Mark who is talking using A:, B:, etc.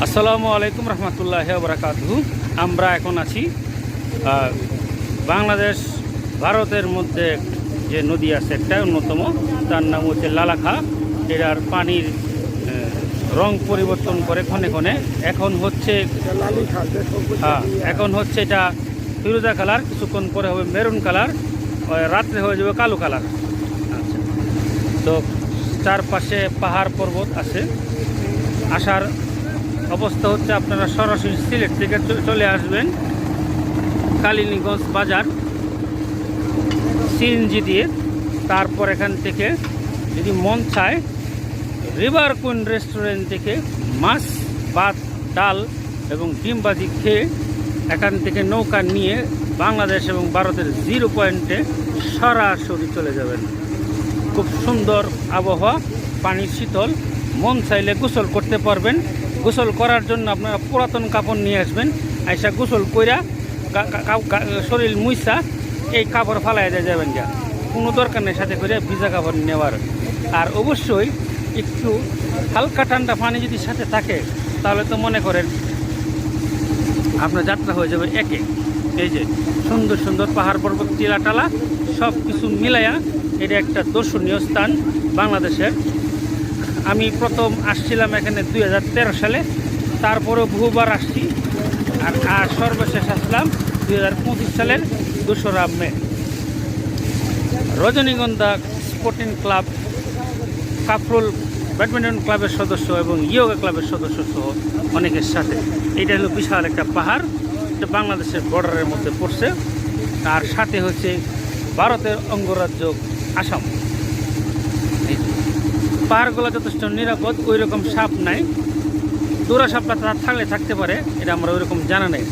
A: আসসালামু আলাইকুম রহমতুল্লাহি ওয়া বারাকাতুহু। আমরা এখন আছি বাংলাদেশ ভারতের মধ্যে যে নদী আছে একটা অন্যতম, তার নাম হচ্ছে লালাখা। এটার পানির রং পরিবর্তন করে ক্ষণে ক্ষণে। এখন হচ্ছে এটা ফিরোজা কালার, কিছুক্ষণ পরে হবে মেরুন কালার, রাত্রে হয়ে যাবে কালো কালার। আচ্ছা, তো চারপাশে পাহাড় পর্বত আছে। আসার অবস্থা হচ্ছে আপনারা সরাসরি সিলেট থেকে চলে আসবেন কালিনীগঞ্জ বাজার সিএনজি দিয়ে। তারপর এখান থেকে যদি মন চায় রিভার কুইন রেস্টুরেন্ট থেকে মাছ, ভাত, ডাল এবং ডিম ভাজি খেয়ে এখান থেকে নৌকা নিয়ে বাংলাদেশ এবং ভারতের 0 পয়েন্টে সরাসরি চলে যাবেন। খুব সুন্দর আবহাওয়া, পানি শীতল, মন চাইলে গোসল করতে পারবেন। গোসল করার জন্য আপনারা পুরাতন কাপড় নিয়ে আসবেন, আইসা গোসল কইরা শরীর মুইসা এই কাপড় ফালাই দিয়ে যাবেন। যা কোনো দরকার নেই সাথে করে ভিজা কাপড় নেওয়ার। আর অবশ্যই একটু হালকা ঠান্ডা পানি যদি সাথে থাকে তাহলে তো মনে করেন আপনার যাত্রা হয়ে যাবে একে। এই যে সুন্দর সুন্দর পাহাড় পর্বত, টিলা টালা সব কিছু মিলাইয়া এটা একটা দর্শনীয় স্থান বাংলাদেশের। আমি প্রথম আসছিলাম এখানে 2013 সালে, তারপরেও বহুবার আসছি। আর সর্বশেষ আসলাম 2025 সালের 2রা মে। রজনীগন্ধা স্পোর্টিং ক্লাব, কাফরুল ব্যাডমিন্টন ক্লাবের সদস্য এবং ইয়োগা ক্লাবের সদস্য সহ অনেকের সাথে। এটা হলো বিশাল একটা পাহাড়, এটা বাংলাদেশের বর্ডারের মধ্যে পড়ছে। আর সাথে হচ্ছে ভারতের অঙ্গরাজ্য আসাম। পাহাড়গুলো যথেষ্ট নিরাপদ, ওই রকম সাপ নাই। দৌড়া সাপটা থাকলে থাকতে পারে, এটা আমরা ওই রকম জানা নেই।